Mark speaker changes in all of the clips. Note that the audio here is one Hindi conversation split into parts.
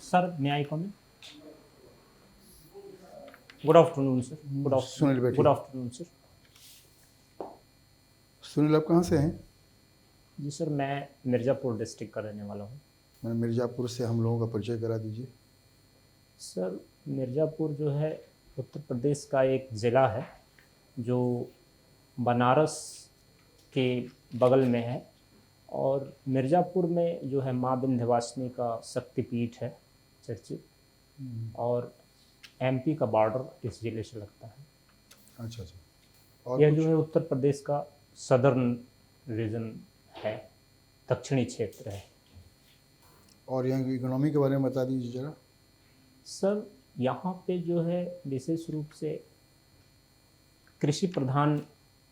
Speaker 1: Sir may I come in? Good afternoon sir.
Speaker 2: Sunil बैठिए।
Speaker 1: Good afternoon sir.
Speaker 2: सुनील, आप कहाँ से हैं?
Speaker 1: जी सर, मैं मिर्ज़ापुर डिस्ट्रिक्ट का रहने वाला हूँ।
Speaker 2: मैं मिर्ज़ापुर से, हम लोगों का परिचय करा दीजिए।
Speaker 1: सर, मिर्ज़ापुर जो है उत्तर प्रदेश का एक ज़िला है जो बनारस के बगल में है, और मिर्ज़ापुर में जो है माँ विंध्यवासिनी का शक्तिपीठ है चर्चित, और एमपी का बॉर्डर इस ज़िले से लगता है।
Speaker 2: अच्छा अच्छा। और
Speaker 1: यह
Speaker 2: कुछ?
Speaker 1: जो है उत्तर प्रदेश का सदर्न रीजन है, दक्षिणी क्षेत्र है।
Speaker 2: और यहाँ की इकोनॉमी के बारे में बता दीजिए ज़रा।
Speaker 1: सर, यहाँ पे जो है विशेष रूप से कृषि प्रधान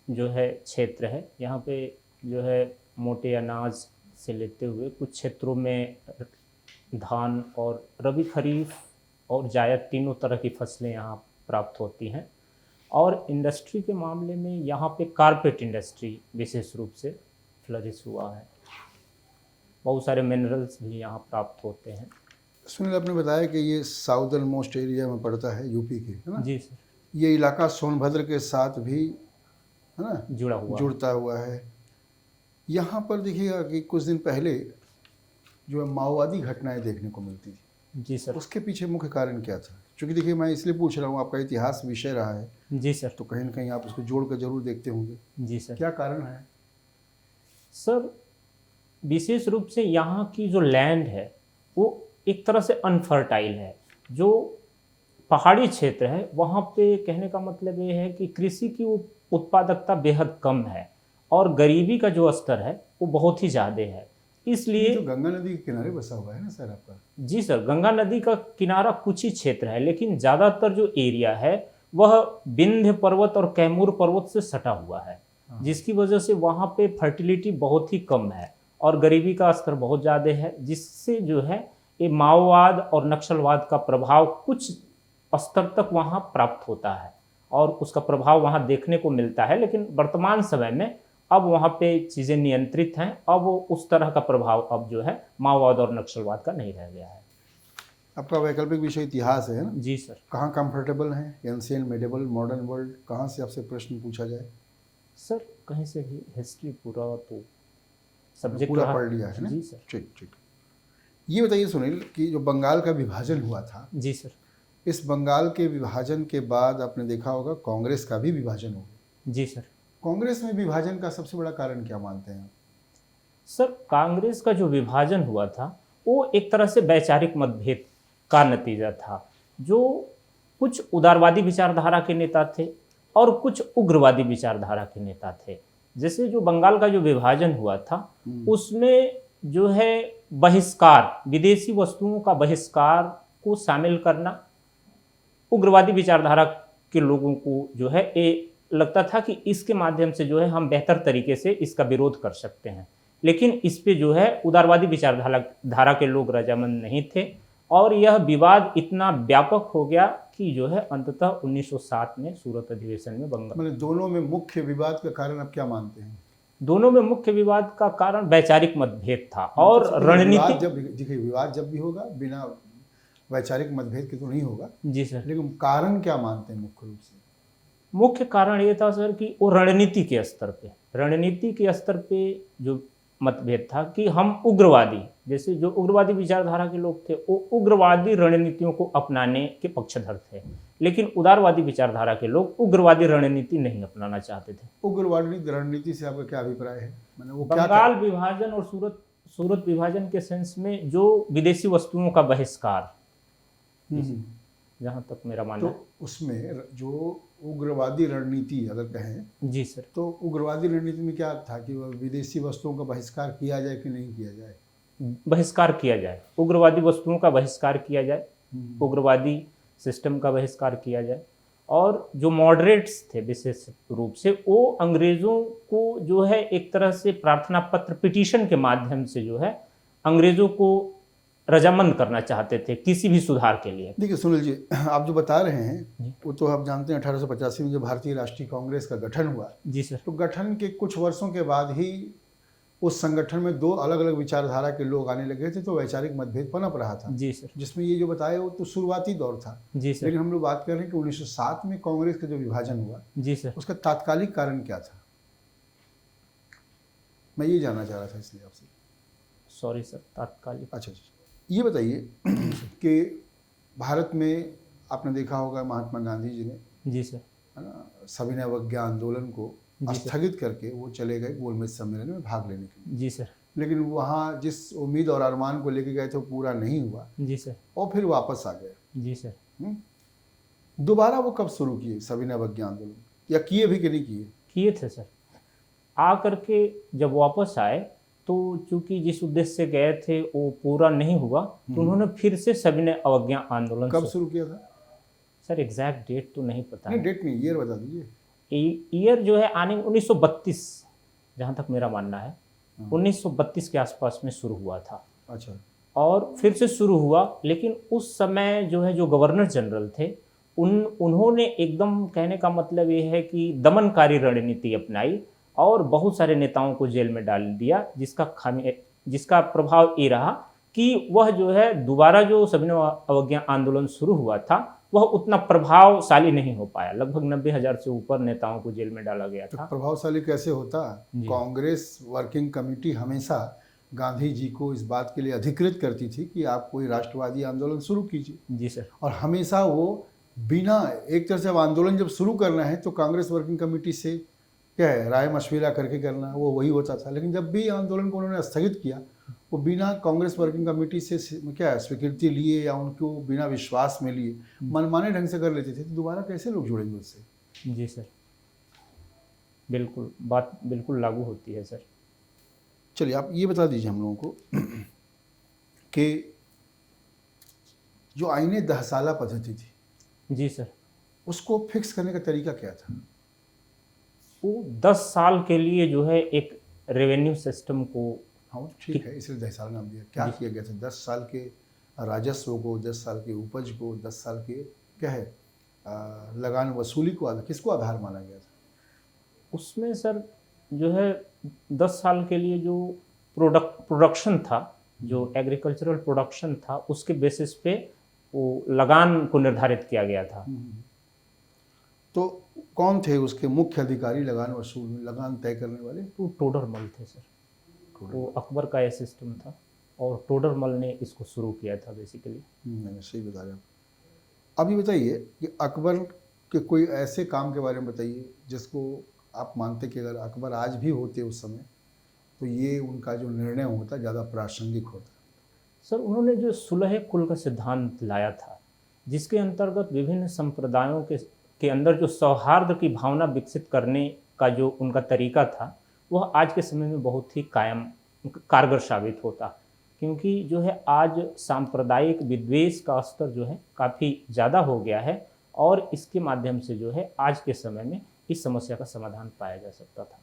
Speaker 1: जो है क्षेत्र है। यहाँ पे जो है मोटे अनाज से लेते हुए कुछ क्षेत्रों में धान और रबी खरीफ और जायद तीनों तरह की फसलें यहाँ प्राप्त होती हैं। और इंडस्ट्री के मामले में यहाँ पे कारपेट इंडस्ट्री विशेष रूप से फ्लरिश हुआ है। बहुत सारे मिनरल्स भी यहाँ प्राप्त होते हैं।
Speaker 2: सुनील, आपने बताया कि ये साउदर्न मोस्ट एरिया में पड़ता है, यूपी के, है ना?
Speaker 1: जी सर।
Speaker 2: ये इलाका सोनभद्र के साथ भी, है ना, जुड़ता हुआ है। यहाँ पर देखिएगा कि कुछ दिन पहले जो है माओवादी घटनाएं देखने को मिलती थी।
Speaker 1: जी सर।
Speaker 2: उसके पीछे मुख्य कारण क्या था? क्योंकि देखिए, मैं इसलिए पूछ रहा हूँ, आपका इतिहास विषय रहा है।
Speaker 1: जी सर।
Speaker 2: तो कहीं ना कहीं आप उसको जोड़ कर जरूर देखते होंगे।
Speaker 1: जी सर।
Speaker 2: क्या कारण है?
Speaker 1: सर, विशेष रूप से यहाँ की जो लैंड है वो एक तरह से अनफर्टाइल है। जो पहाड़ी क्षेत्र है वहाँ पे कहने का मतलब ये है कि कृषि की उत्पादकता बेहद कम है, और गरीबी का जो स्तर है वो बहुत ही ज़्यादा है। इसलिए
Speaker 2: तो गंगा नदी के किनारे बसा हुआ है ना सर आपका?
Speaker 1: जी सर, गंगा नदी का किनारा कुछ ही क्षेत्र है, लेकिन ज़्यादातर जो एरिया है वह विंध्य पर्वत और कैमूर पर्वत से सटा हुआ है, जिसकी वजह से वहाँ पे फर्टिलिटी बहुत ही कम है और गरीबी का स्तर बहुत ज़्यादा है, जिससे जो है ये माओवाद और नक्सलवाद का प्रभाव कुछ स्तर तक वहाँ प्राप्त होता है और उसका प्रभाव वहाँ देखने को मिलता है। लेकिन वर्तमान समय में अब वहाँ पे चीज़ें नियंत्रित हैं। अब उस तरह का प्रभाव अब जो है माओवाद और नक्सलवाद का नहीं रह गया है।
Speaker 2: आपका वैकल्पिक विषय इतिहास है ना?
Speaker 1: जी सर।
Speaker 2: कहाँ कंफर्टेबल हैं? एंशिएंट, मेडिवल, मॉडर्न वर्ल्ड, कहाँ से आपसे प्रश्न पूछा जाए?
Speaker 1: सर, कहीं से भी हिस्ट्री पूरा तो सब्जेक्ट
Speaker 2: पूरा पढ़ लिया है ना?
Speaker 1: जी सर।
Speaker 2: ठीक ठीक। ये बताइए सुनील कि जो बंगाल का विभाजन हुआ था,
Speaker 1: जी सर,
Speaker 2: इस बंगाल के विभाजन के बाद आपने देखा होगा कांग्रेस का भी विभाजन हो गया।
Speaker 1: जी सर।
Speaker 2: कांग्रेस में विभाजन का सबसे बड़ा कारण क्या मानते हैं?
Speaker 1: सर, कांग्रेस का जो विभाजन हुआ था वो एक तरह से वैचारिक मतभेद का नतीजा था। जो कुछ उदारवादी विचारधारा के नेता थे और कुछ उग्रवादी विचारधारा के नेता थे। जैसे जो बंगाल का जो विभाजन हुआ था उसमें जो है बहिष्कार, विदेशी वस्तुओं का बहिष्कार को शामिल करना, उग्रवादी विचारधारा के लोगों को जो है ये लगता था कि इसके माध्यम से जो है हम बेहतर तरीके से इसका विरोध कर सकते हैं। लेकिन इस पे जो है उदारवादी विचारधारा के लोग रजामंद नहीं थे, और यह विवाद इतना व्यापक हो गया कि जो है अंततः 1907 में सूरत अधिवेशन में बंगाल।
Speaker 2: मतलब दोनों में मुख्य विवाद का कारण आप क्या मानते हैं?
Speaker 1: दोनों में मुख्य विवाद का कारण वैचारिक मतभेद था और रणनीतिक।
Speaker 2: देखिए, विवाद जब भी होगा बिना वैचारिक मतभेद के तो नहीं होगा।
Speaker 1: जी सर।
Speaker 2: लेकिन कारण क्या मानते हैं मुख्य रूप से?
Speaker 1: मुख्य कारण ये था सर कि वो रणनीति के स्तर पे जो मतभेद था कि हम उग्रवादी, जैसे जो उग्रवादी विचारधारा के लोग थे वो उग्रवादी रणनीतियों को अपनाने के पक्षधर थे, लेकिन उदारवादी विचारधारा के लोग उग्रवादी रणनीति नहीं अपनाना चाहते थे।
Speaker 2: उग्रवादी रणनीति से आपका क्या अभिप्राय है? मैंने वो
Speaker 1: बंगाल विभाजन और सूरत विभाजन के सेंस में जो विदेशी वस्तुओं का बहिष्कार, जहाँ तक मेरा मानना है।
Speaker 2: तो उसमें जो उग्रवादी रणनीति अगर कहें,
Speaker 1: जी सर, तो
Speaker 2: उग्रवादी रणनीति में क्या था कि विदेशी वस्तुओं का बहिष्कार किया जाए कि नहीं किया जाए?
Speaker 1: बहिष्कार किया जाए, उग्रवादी वस्तुओं का बहिष्कार किया जाए, उग्रवादी सिस्टम का बहिष्कार किया जाए। और जो मॉडरेट्स थे विशेष रूप से, वो अंग्रेज़ों को जो है एक तरह से प्रार्थना पत्र, पिटीशन के माध्यम से जो है अंग्रेज़ों को रजामंद करना चाहते थे किसी भी सुधार के लिए।
Speaker 2: देखिए सुनील जी, आप जो बता रहे हैं वो तो आप जानते हैं 1885 में जो भारतीय राष्ट्रीय कांग्रेस का गठन हुआ।
Speaker 1: जी सर।
Speaker 2: तो गठन के कुछ वर्षों के बाद ही उस संगठन में दो अलग अलग विचारधारा के लोग आने लगे थे तो वैचारिक मतभेद पनप रहा था।
Speaker 1: जी सर।
Speaker 2: जिसमें ये जो बताया वो तो शुरुआती दौर था।
Speaker 1: जी सर।
Speaker 2: लेकिन हम लोग बात कर रहे हैं कि 1907 में कांग्रेस का जो विभाजन हुआ,
Speaker 1: जी सर।
Speaker 2: उसका तात्कालिक कारण क्या था, मैं ये जानना चाह रहा था इसलिए आपसे।
Speaker 1: सॉरी सर, तात्कालिक।
Speaker 2: अच्छा, ये बताइए कि भारत में आपने देखा होगा महात्मा गांधी जी ने,
Speaker 1: जी सर,
Speaker 2: है ना, सविनय अवज्ञा आंदोलन को स्थगित करके वो चले गए गोलमेज सम्मेलन में भाग लेने के लिए।
Speaker 1: जी सर।
Speaker 2: लेकिन वहाँ जिस उम्मीद और अरमान को लेके गए थे वो पूरा नहीं हुआ।
Speaker 1: जी सर।
Speaker 2: और फिर वापस आ गए।
Speaker 1: जी सर।
Speaker 2: दोबारा वो कब शुरू किए सविनय अवज्ञा आंदोलन, या किए भी कि नहीं किए?
Speaker 1: किए थे सर। आ करके जब वापस आए तो चूंकि जिस उद्देश्य से गए थे वो पूरा नहीं हुआ, तो उन्होंने फिर से सविनय अवज्ञा आंदोलन
Speaker 2: कब शुरू किया था?
Speaker 1: सर एग्जैक्ट डेट तो नहीं पता।
Speaker 2: नहीं, डेट नहीं, ईयर बता दीजिए।
Speaker 1: ईयर जो है आने 1932, जहाँ तक मेरा मानना है 1932 के आसपास में शुरू हुआ था।
Speaker 2: अच्छा।
Speaker 1: और फिर से शुरू हुआ, लेकिन उस समय जो है जो गवर्नर जनरल थे उन्होंने एकदम, कहने का मतलब ये है कि दमनकारी रणनीति अपनाई और बहुत सारे नेताओं को जेल में डाल दिया, जिसका प्रभाव ये रहा कि वह जो है दोबारा जो सविनय अवज्ञा आंदोलन शुरू हुआ था वह उतना प्रभावशाली नहीं हो पाया। लगभग 90,000 से ऊपर नेताओं को जेल में डाला गया था।
Speaker 2: तो प्रभावशाली कैसे होता? कांग्रेस वर्किंग कमेटी हमेशा गांधी जी को इस बात के लिए अधिकृत करती थी कि आप कोई राष्ट्रवादी आंदोलन शुरू कीजिए।
Speaker 1: जी सर।
Speaker 2: और हमेशा वो बिना, एक तरह से अब आंदोलन जब शुरू करना है तो कांग्रेस वर्किंग कमेटी से क्या है, राय मशविरा करके करना, वो वही होता था। लेकिन जब भी आंदोलन को उन्होंने स्थगित किया, वो बिना कांग्रेस वर्किंग कमेटी से क्या है स्वीकृति लिए या उनको बिना विश्वास में लिए मनमाने ढंग से कर लेते थे, तो दोबारा कैसे लोग जुड़ेंगे उससे?
Speaker 1: जी सर, बिल्कुल, बात बिल्कुल लागू होती है सर।
Speaker 2: चलिए आप ये बता दीजिए हम लोगों को कि जो आईने 10 साला पद्धति थी,
Speaker 1: जी सर,
Speaker 2: उसको फिक्स करने का तरीका क्या था?
Speaker 1: वो 10 साल के लिए जो है एक रेवेन्यू सिस्टम को,
Speaker 2: हाँ ठीक है, इसलिए 10 साल नाम दिया। क्या किया गया था? 10 साल के राजस्व को, 10 साल के उपज को, 10 साल के क्या है लगान वसूली को किसको आधार माना गया था?
Speaker 1: उसमें सर जो है 10 साल के लिए जो प्रोडक्शन था, जो एग्रीकल्चरल प्रोडक्शन था, उसके बेसिस पे वो लगान को निर्धारित किया गया था।
Speaker 2: तो कौन थे उसके मुख्य अधिकारी लगान तय करने वाले?
Speaker 1: तो टोडरमल थे सर। वो अकबर का यह सिस्टम था और टोडरमल ने इसको शुरू किया था बेसिकली।
Speaker 2: नहीं, सही बता रहे हैं। अभी बताइए कि अकबर के कोई ऐसे काम के बारे में बताइए जिसको आप मानते कि अगर अकबर आज भी होते उस समय तो ये उनका जो निर्णय होता ज़्यादा प्रासंगिक होता।
Speaker 1: सर उन्होंने जो सुलह कुल का सिद्धांत लाया था, जिसके अंतर्गत विभिन्न संप्रदायों के अंदर जो सौहार्द की भावना विकसित करने का जो उनका तरीका था, वह आज के समय में बहुत ही कारगर साबित होता, क्योंकि जो है आज सांप्रदायिक विद्वेष का स्तर जो है काफ़ी ज़्यादा हो गया है और इसके माध्यम से जो है आज के समय में इस समस्या का समाधान पाया जा सकता था।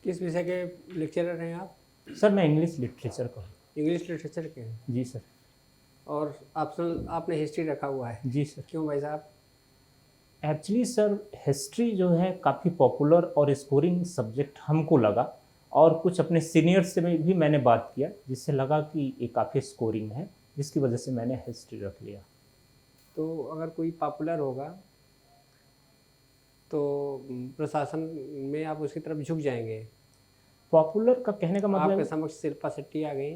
Speaker 3: किस विषय के लेक्चरर हैं आप?
Speaker 1: सर मैं इंग्लिश लिटरेचर का हूँ।
Speaker 3: इंग्लिश लिटरेचर के हैं?
Speaker 1: जी सर।
Speaker 3: और आपने हिस्ट्री रखा हुआ है?
Speaker 1: जी सर।
Speaker 3: क्यों भाई साहब?
Speaker 1: एक्चुअली सर हिस्ट्री जो है काफ़ी पॉपुलर और स्कोरिंग सब्जेक्ट हमको लगा, और कुछ अपने सीनियर्स से भी मैंने बात किया जिससे लगा कि ये काफ़ी स्कोरिंग है, जिसकी वजह से मैंने हिस्ट्री रख लिया।
Speaker 3: तो अगर कोई पॉपुलर होगा तो प्रशासन में आप उसकी तरफ झुक जाएंगे?
Speaker 1: पॉपुलर का कहने का मतलब
Speaker 3: आपके समक्ष शिल्पा शेट्टी आ गई।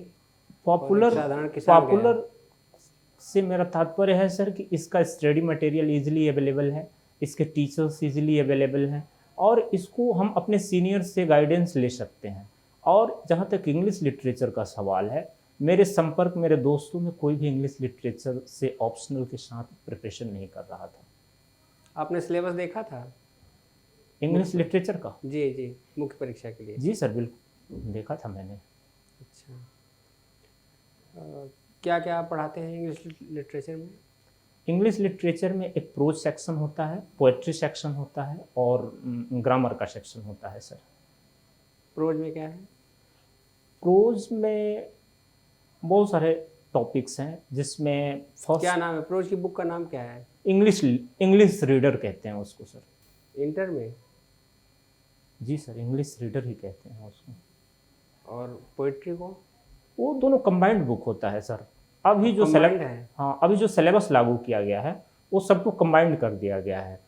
Speaker 1: पॉपुलर से मेरा तात्पर्य है सर कि इसका स्टडी मटेरियल इजीली अवेलेबल है, इसके टीचर्स इजीली अवेलेबल हैं और इसको हम अपने सीनियर से गाइडेंस ले सकते हैं। और जहाँ तक इंग्लिश लिटरेचर का सवाल है, मेरे संपर्क मेरे दोस्तों में कोई भी इंग्लिश लिटरेचर से ऑप्शनल के साथ प्रिपरेशन नहीं कर रहा था।
Speaker 3: आपने सिलेबस देखा था
Speaker 1: इंग्लिश लिटरेचर का?
Speaker 3: जी जी, मुख्य परीक्षा के लिए?
Speaker 1: जी सर बिल्कुल देखा था मैंने।
Speaker 3: अच्छा, क्या क्या आप पढ़ाते हैं इंग्लिश लिटरेचर में?
Speaker 1: इंग्लिश लिटरेचर में एक प्रोज सेक्शन होता है, पोएट्री सेक्शन होता है और ग्रामर का सेक्शन होता है सर।
Speaker 3: प्रोज में क्या है?
Speaker 1: प्रोज में बहुत सारे टॉपिक्स हैं, जिसमें फर्स्ट,
Speaker 3: क्या नाम है प्रोज की बुक का? नाम क्या है?
Speaker 1: इंग्लिश रीडर कहते हैं उसको सर।
Speaker 3: इंटर में?
Speaker 1: जी सर, इंग्लिश रीडर ही कहते हैं उसको।
Speaker 3: और पोइट्री को?
Speaker 1: वो दोनों कंबाइंड बुक होता है सर। अभी जो
Speaker 3: कंबाइंड है?
Speaker 1: हाँ, अभी जो सिलेबस लागू किया गया है वो सबको कंबाइंड कर दिया गया है।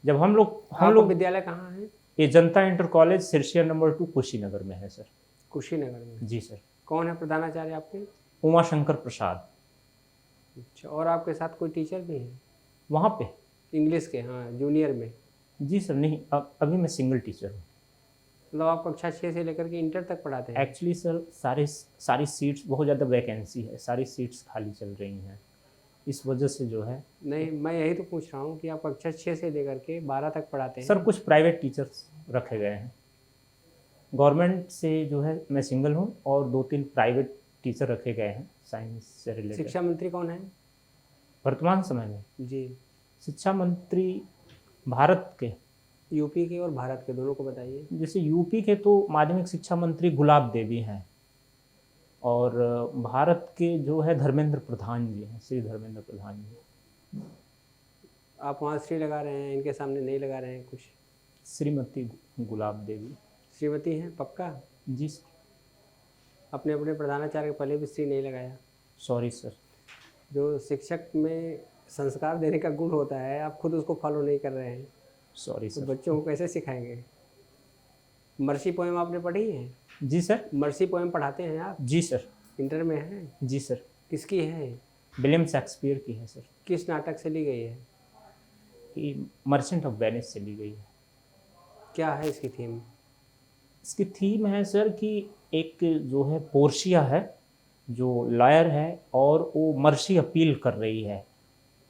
Speaker 1: जब हम
Speaker 3: आपका
Speaker 1: लोग
Speaker 3: विद्यालय कहाँ है?
Speaker 1: ये Janta inter college Sirsiya number 2 Kushinagar में है सर।
Speaker 3: कुशीनगर में?
Speaker 1: जी सर।
Speaker 3: कौन है प्रधानाचार्य आपके?
Speaker 1: उमा शंकर प्रसाद।
Speaker 3: अच्छा, और आपके साथ कोई टीचर भी है
Speaker 1: वहाँ पे?
Speaker 3: इंग्लिश के? हाँ, जूनियर में।
Speaker 1: जी सर, नहीं, अभी मैं सिंगल टीचर हूँ।
Speaker 3: मतलब आप कक्षा 6 से लेकर के इंटर तक पढ़ाते हैं?
Speaker 1: एक्चुअली सर सारी सीट्स, बहुत ज़्यादा वैकेंसी है, सारी सीट्स खाली चल रही हैं, इस वजह से जो है।
Speaker 3: नहीं, मैं यही तो पूछ रहा हूँ कि आप कक्षा 6 से लेकर के 12 तक पढ़ाते हैं?
Speaker 1: सर कुछ प्राइवेट टीचर्स रखे गए हैं, गवर्नमेंट से जो है मैं सिंगल हूँ, और 2-3 प्राइवेट टीचर रखे गए हैं साइंस से रिलेटेड।
Speaker 3: शिक्षा मंत्री कौन है
Speaker 1: वर्तमान समय में?
Speaker 3: जी।
Speaker 1: शिक्षा मंत्री भारत के,
Speaker 3: यूपी के और भारत के, दोनों को बताइए।
Speaker 1: जैसे यूपी के तो माध्यमिक शिक्षा मंत्री गुलाब देवी हैं, और भारत के जो है धर्मेंद्र प्रधान जी हैं, श्री धर्मेंद्र प्रधान जी।
Speaker 3: आप वहाँ श्री लगा रहे हैं, इनके सामने नहीं लगा रहे हैं कुछ?
Speaker 1: श्रीमती गुलाब देवी।
Speaker 3: श्रीमती हैं पक्का?
Speaker 1: जी सर।
Speaker 3: अपने अपने प्रधानाचार्य के पहले भी श्री नहीं लगाया?
Speaker 1: Sorry sir.
Speaker 3: जो शिक्षक में संस्कार देने का गुण होता है, आप खुद उसको फॉलो नहीं कर रहे हैं,
Speaker 1: सॉरी
Speaker 3: तो
Speaker 1: सर।
Speaker 3: बच्चों को कैसे सिखाएंगे? मर्सी पोएम आपने पढ़ी है?
Speaker 1: जी सर।
Speaker 3: मर्सी पोएम पढ़ाते हैं आप?
Speaker 1: जी सर।
Speaker 3: इंटर में है?
Speaker 1: जी सर।
Speaker 3: किसकी है?
Speaker 1: विलियम शेक्सपियर की है सर।
Speaker 3: किस नाटक से ली गई है?
Speaker 1: ये मर्चेंट ऑफ वेनिस से ली गई है।
Speaker 3: क्या है इसकी थीम?
Speaker 1: इसकी थीम है सर कि एक जो है पोर्शिया है, जो लॉयर है, और वो मर्सी अपील कर रही है।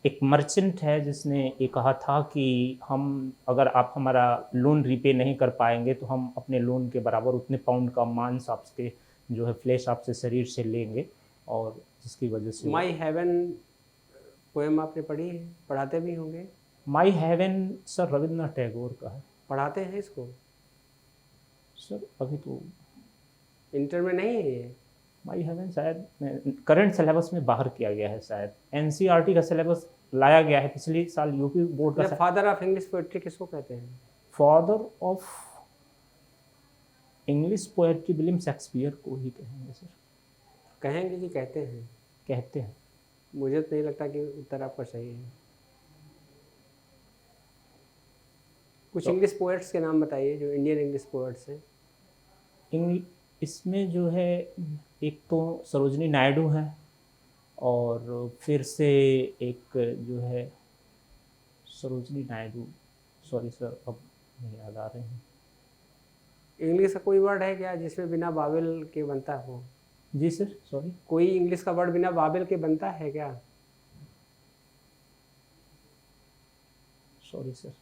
Speaker 1: एक मर्चेंट है जिसने ये कहा था कि हम, अगर आप हमारा लोन रीपे नहीं कर पाएंगे तो हम अपने लोन के बराबर उतने पाउंड का मांस आपके जो है फ्लेश आपसे शरीर से लेंगे, और जिसकी वजह से
Speaker 3: माई हेवन पोएम आपने पढ़ी है? पढ़ाते भी होंगे?
Speaker 1: My heaven sir Rabindranath Tagore का है।
Speaker 3: पढ़ाते हैं इसको?
Speaker 1: सर अभी तो
Speaker 3: इंटर में नहीं है ये?
Speaker 1: माई हेवन शायद करंट सिलेबस में बाहर किया गया है, शायद एनसीईआरटी का सिलेबस लाया गया है पिछले साल यूपी बोर्ड का।
Speaker 3: फादर ऑफ इंग्लिश पोएट्री किसको कहते हैं?
Speaker 1: Father of English poetry William Shakespeare को ही कहेंगे सर।
Speaker 3: कहेंगे कि कहते हैं?
Speaker 1: कहते हैं।
Speaker 3: मुझे तो नहीं लगता कि उत्तर आपका सही है। कुछ इंग्लिश पोएट्स के नाम बताइए जो इंडियन इंग्लिश पोएट्स हैं।
Speaker 1: इसमें जो है एक तो सरोजनी नायडू हैं, और फिर से एक जो है सरोजनी नायडू, सॉरी सर अब नहीं याद आ रहे हैं।
Speaker 3: इंग्लिश का कोई वर्ड है क्या जिसमें बिना बाबिल के बनता हो?
Speaker 1: जी सर, सॉरी।
Speaker 3: कोई इंग्लिश का वर्ड बिना बाबिल के बनता है क्या?
Speaker 1: Sorry sir.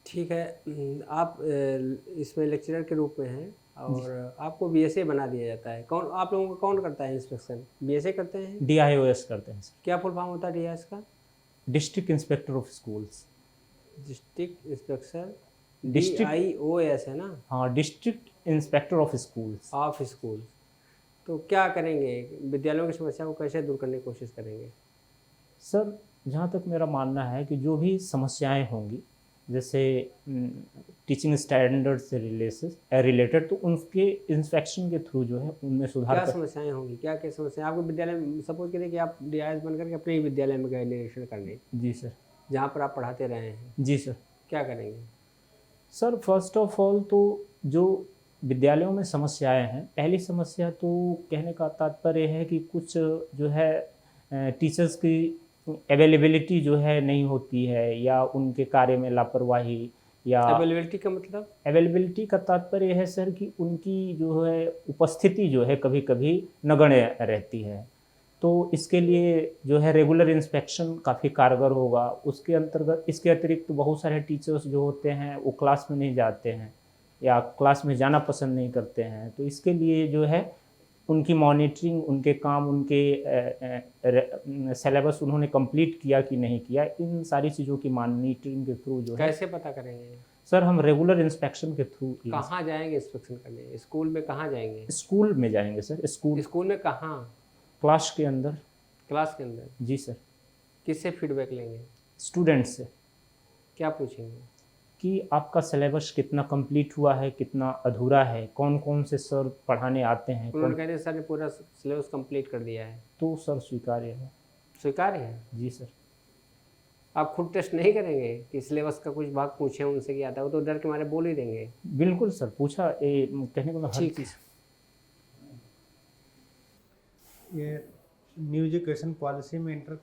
Speaker 3: ठीक है, आप इसमें लेक्चरर के रूप में हैं और आपको बीएसए बना दिया जाता है। कौन आप लोगों को कौन करता है इंस्पेक्शन? बीएसए करते हैं?
Speaker 1: DIOS करते हैं सर।
Speaker 3: क्या फुल फॉर्म होता है DIOS का?
Speaker 1: District inspector of schools.
Speaker 3: District inspector,
Speaker 1: district,
Speaker 3: DIOS है ना?
Speaker 1: हाँ, district inspector of schools.
Speaker 3: Of school. तो क्या करेंगे, विद्यालयों की समस्या को कैसे दूर करने की कोशिश करेंगे?
Speaker 1: सर जहाँ तक मेरा मानना है कि जो भी समस्याएं होंगी, जैसे टीचिंग स्टैंडर्ड से रिलेटेड, तो उनके इंस्पेक्शन के थ्रू जो है उनमें सुधार
Speaker 3: क्या समस्याएं होंगी? क्या क्या समस्याएं आपके विद्यालय में? सपोज करिए कि आप DIOS बन करके अपने ही विद्यालय में गए निरीक्षण करने।
Speaker 1: जी सर।
Speaker 3: जहाँ पर आप पढ़ाते रहे हैं।
Speaker 1: जी सर।
Speaker 3: क्या करेंगे?
Speaker 1: सर फर्स्ट ऑफ ऑल तो जो विद्यालयों में समस्याएं हैं, पहली समस्या तो कहने का तात्पर्य है कि कुछ जो है टीचर्स की अवेलेबिलिटी जो है नहीं होती है, या उनके कार्य में लापरवाही, या
Speaker 3: अवेलेबिलिटी का मतलब?
Speaker 1: अवेलेबिलिटी का तात्पर्य है सर कि उनकी जो है उपस्थिति जो है कभी कभी नगण्य रहती है। तो इसके लिए जो है रेगुलर इंस्पेक्शन काफ़ी कारगर होगा। उसके अंतर्गत इसके अतिरिक्त तो बहुत सारे टीचर्स जो होते हैं वो क्लास में नहीं जाते हैं, या क्लास में जाना पसंद नहीं करते हैं। तो इसके लिए जो है उनकी मॉनिटरिंग, उनके काम, उनके सिलेबस उन्होंने कंप्लीट किया कि नहीं किया, इन सारी चीज़ों की मॉनिटरिंग के थ्रू जो है।
Speaker 3: कैसे पता करेंगे
Speaker 1: सर हम रेगुलर इंस्पेक्शन के थ्रू।
Speaker 3: कहाँ जाएंगे इंस्पेक्शन करने? स्कूल में कहाँ जाएंगे?
Speaker 1: स्कूल में जाएंगे सर।
Speaker 3: स्कूल में कहाँ?
Speaker 1: क्लास के अंदर।
Speaker 3: क्लास के अंदर?
Speaker 1: जी सर।
Speaker 3: किससे फीडबैक लेंगे?
Speaker 1: स्टूडेंट से।
Speaker 3: क्या पूछेंगे?
Speaker 1: कि आपका सिलेबस कितना कंप्लीट हुआ है, कितना अधूरा है, कौन कौन से सर पढ़ाने आते हैं,
Speaker 3: उन्होंने
Speaker 1: कौन।
Speaker 3: कह रहे सर ने पूरा सिलेबस कंप्लीट कर दिया है।
Speaker 1: तो सर स्वीकार्य है।
Speaker 3: स्वीकार्य है?
Speaker 1: जी सर।
Speaker 3: आप खुद टेस्ट नहीं करेंगे कि सिलेबस का कुछ भाग पूछें उनसे कि आता है? वो तो डर के मारे बोल ही देंगे।
Speaker 1: बिल्कुल सर, पूछा कहने को हर
Speaker 3: ठीक
Speaker 1: चीज़।
Speaker 4: ये न्यू एजुकेशन पॉलिसी में इंटर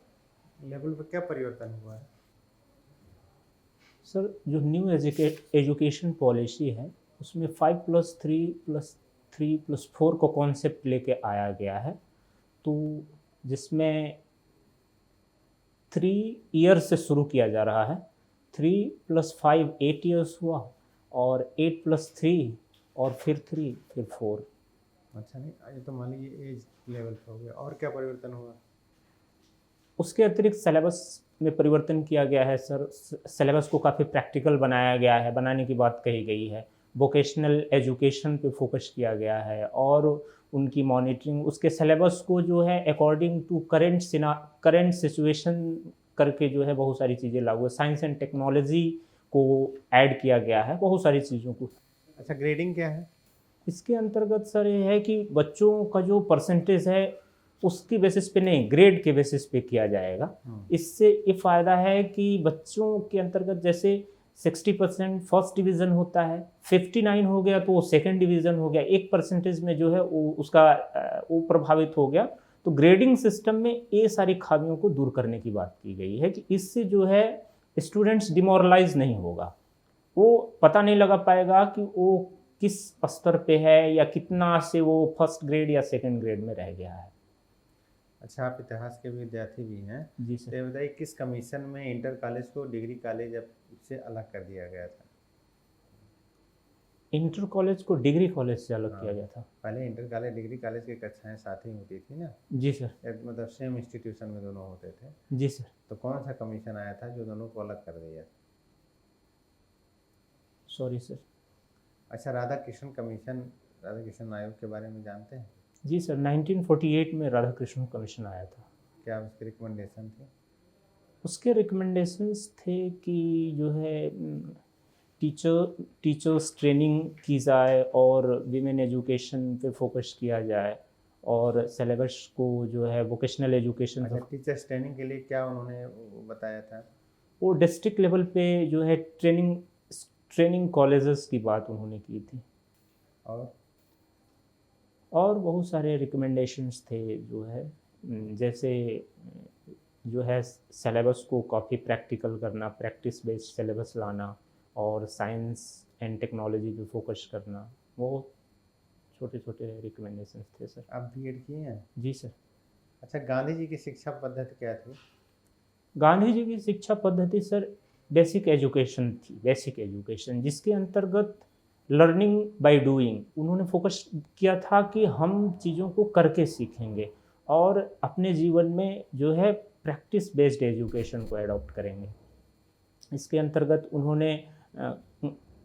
Speaker 4: लेवल पर क्या परिवर्तन हुआ है?
Speaker 1: सर जो न्यू एजुकेशन पॉलिसी है उसमें 5+3+3+4 को कॉन्सेप्ट लेके आया गया है। तो जिसमें 3 ईयर से शुरू किया जा रहा है। 3+5 8 ईयर्स हुआ, और 8+3 और फिर 3 फिर 4।
Speaker 4: अच्छा, नहीं ये तो मान लीजिए एज लेवल पर हो गया, और क्या परिवर्तन हुआ?
Speaker 1: उसके अतिरिक्त सिलेबस में परिवर्तन किया गया है सर। सिलेबस को काफ़ी प्रैक्टिकल बनाया गया है, बनाने की बात कही गई है। वोकेशनल एजुकेशन पे फोकस किया गया है, और उनकी मॉनिटरिंग उसके सिलेबस को जो है अकॉर्डिंग टू करंट सिचुएशन करके जो है बहुत सारी चीज़ें लागू है। साइंस एंड टेक्नोलॉजी को ऐड किया गया है, बहुत सारी चीज़ों को।
Speaker 4: अच्छा, ग्रेडिंग क्या है?
Speaker 1: इसके अंतर्गत सर ये है कि बच्चों का जो परसेंटेज है उसकी बेसिस पे नहीं, ग्रेड के बेसिस पे किया जाएगा। इससे ये फ़ायदा है कि बच्चों के अंतर्गत जैसे 60% फर्स्ट डिवीज़न होता है, 59 हो गया तो वो सेकंड डिवीज़न हो गया, 1% में जो है वो उसका वो प्रभावित हो गया। तो ग्रेडिंग सिस्टम में ये सारी खामियों को दूर करने की बात की गई है कि इससे जो है स्टूडेंट्स डिमोरलाइज नहीं होगा। वो पता नहीं लगा पाएगा कि वो किस स्तर पे है या कितना से वो फर्स्ट ग्रेड या सेकंड ग्रेड में रह गया है।
Speaker 4: अच्छा, आप इतिहास के विद्यार्थी भी हैं।
Speaker 1: जी सर।
Speaker 4: तो ये बताइए किस कमीशन में इंटर कॉलेज को डिग्री कॉलेज अब से अलग कर दिया गया था?
Speaker 1: इंटर कॉलेज को डिग्री कॉलेज से अलग किया गया था।
Speaker 4: पहले इंटर कॉलेज डिग्री कॉलेज की कक्षाएं साथ ही होती थी ना?
Speaker 1: जी सर।
Speaker 4: मतलब सेम इंस्टीट्यूशन में दोनों होते थे।
Speaker 1: जी सर।
Speaker 4: तो कौन सा कमीशन आया था जो दोनों को अलग कर दिया?
Speaker 1: Sorry sir.
Speaker 4: अच्छा, राधा कृष्ण कमीशन, राधा कृष्ण आयोग के बारे में जानते हैं?
Speaker 1: जी सर, 1948 में राधा कृष्ण कमीशन आया था।
Speaker 4: क्या उसकी रिकमेंडेशन थी?
Speaker 1: उसके रिकमेंडेशंस थे कि जो है टीचर्स ट्रेनिंग की जाए, और विमेन एजुकेशन पे फोकस किया जाए, और सिलेबस को जो है वोकेशनल एजुकेशन।
Speaker 4: अच्छा, टीचर्स ट्रेनिंग के लिए क्या उन्होंने बताया था?
Speaker 1: वो डिस्ट्रिक्ट लेवल पे जो है ट्रेनिंग कॉलेजेस की बात उन्होंने की थी। और बहुत सारे रिकमेंडेशंस थे जो है, जैसे जो है सिलेबस को काफ़ी प्रैक्टिकल करना, प्रैक्टिस बेस्ड सिलेबस लाना, और साइंस एंड टेक्नोलॉजी पे फोकस करना। वो छोटे छोटे रिकमेंडेशंस थे सर।
Speaker 4: आप बीएड किए हैं?
Speaker 1: जी सर।
Speaker 4: अच्छा, गांधी जी की शिक्षा पद्धति क्या थी?
Speaker 1: गांधी जी की शिक्षा पद्धति सर बेसिक एजुकेशन थी, बेसिक एजुकेशन, जिसके अंतर्गत लर्निंग बाय डूइंग उन्होंने फोकस किया था कि हम चीज़ों को करके सीखेंगे, और अपने जीवन में जो है प्रैक्टिस बेस्ड एजुकेशन को एडॉप्ट करेंगे। इसके अंतर्गत उन्होंने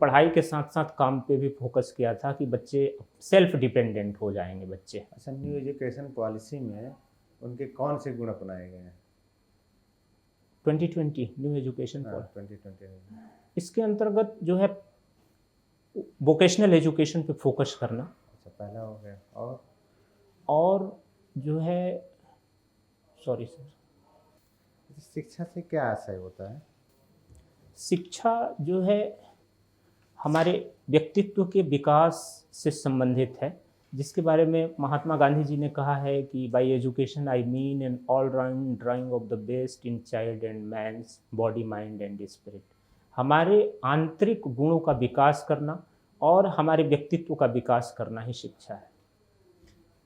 Speaker 1: पढ़ाई के साथ साथ काम पे भी फोकस किया था कि बच्चे सेल्फ डिपेंडेंट हो जाएंगे बच्चे।
Speaker 4: अच्छा, न्यू एजुकेशन पॉलिसी में उनके कौन से गुण अपनाए गए हैं?
Speaker 1: 2020 न्यू एजुकेशन पॉलिसी।
Speaker 4: 2020
Speaker 1: इसके अंतर्गत जो है वोकेशनल एजुकेशन पे फोकस करना।
Speaker 4: अच्छा, पहला हो गया।
Speaker 1: और जो है सॉरी सर,
Speaker 4: शिक्षा से क्या आशय होता है?
Speaker 1: शिक्षा जो है हमारे व्यक्तित्व के विकास से संबंधित है, जिसके बारे में महात्मा गांधी जी ने कहा है कि by education I mean an all round drawing of the best in child and man's body mind and spirit. हमारे आंतरिक गुणों का विकास करना और हमारे व्यक्तित्व का विकास करना ही शिक्षा है।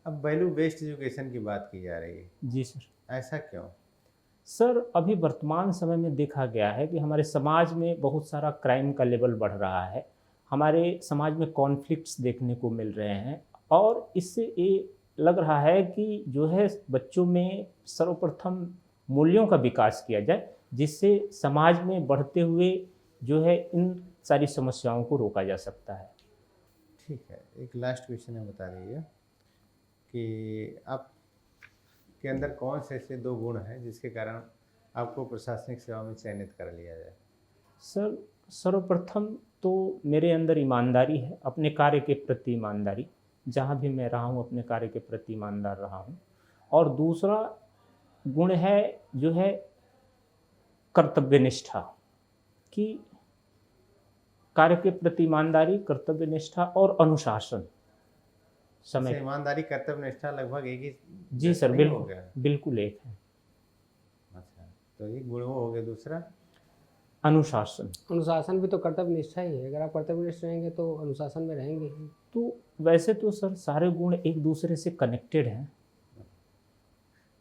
Speaker 4: अब वैल्यू बेस्ड एजुकेशन की बात की जा रही है।
Speaker 1: जी सर।
Speaker 4: ऐसा क्यों?
Speaker 1: सर अभी वर्तमान समय में देखा गया है कि हमारे समाज में बहुत सारा क्राइम का लेवल बढ़ रहा है, हमारे समाज में कॉन्फ्लिक्ट्स देखने को मिल रहे हैं, और इससे ये लग रहा है कि जो है बच्चों में सर्वप्रथम मूल्यों का विकास किया जाए, जिससे समाज में बढ़ते हुए जो है इन सारी समस्याओं को रोका जा सकता है।
Speaker 4: ठीक है, एक लास्ट क्वेश्चन है, बता दीजिए कि आप के अंदर कौन से ऐसे 2 गुण हैं जिसके कारण आपको प्रशासनिक सेवा में चयनित कर लिया जाए?
Speaker 1: सर सर्वप्रथम तो मेरे अंदर ईमानदारी है, अपने कार्य के प्रति ईमानदारी, जहाँ भी मैं रहा हूँ अपने कार्य के प्रति ईमानदार रहा हूँ। और दूसरा गुण है जो है कर्तव्यनिष्ठा, कि कार्य के प्रति ईमानदारी, कर्तव्यनिष्ठा और अनुशासन। समय
Speaker 4: ईमानदारी कर्तव्य निष्ठा लगभग एक ही
Speaker 1: जी सर,
Speaker 4: नहीं हो
Speaker 1: बिल्कुल
Speaker 4: गया?
Speaker 1: बिल्कुल एक है।
Speaker 4: अच्छा, तो ये गुण वो हो गया। दूसरा
Speaker 1: अनुशासन।
Speaker 3: अनुशासन भी तो कर्तव्य निष्ठा ही है। अगर आप कर्तव्य निष्ठ रहेंगे तो अनुशासन में रहेंगे ही।
Speaker 1: तो वैसे तो सर सारे गुण एक दूसरे से कनेक्टेड हैं।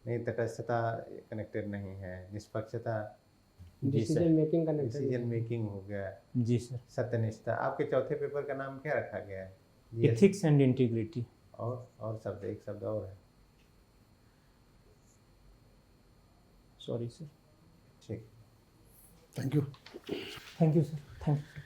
Speaker 4: नहीं, तटस्थता कनेक्टेड नहीं है, निष्पक्षता,
Speaker 1: जी सर,
Speaker 3: डिसीजन मेकिंग का नेचर
Speaker 4: डिसीजन मेकिंग हो गया,
Speaker 1: जी सर,
Speaker 4: सत्यनिष्ठा। आपके चौथे पेपर का नाम क्या रखा गया है?
Speaker 1: Ethics and integrity.
Speaker 4: और शब्द, एक शब्द और है।
Speaker 1: Sorry sir.
Speaker 4: ठीक,
Speaker 2: thank you.
Speaker 1: Thank you sir, thank you.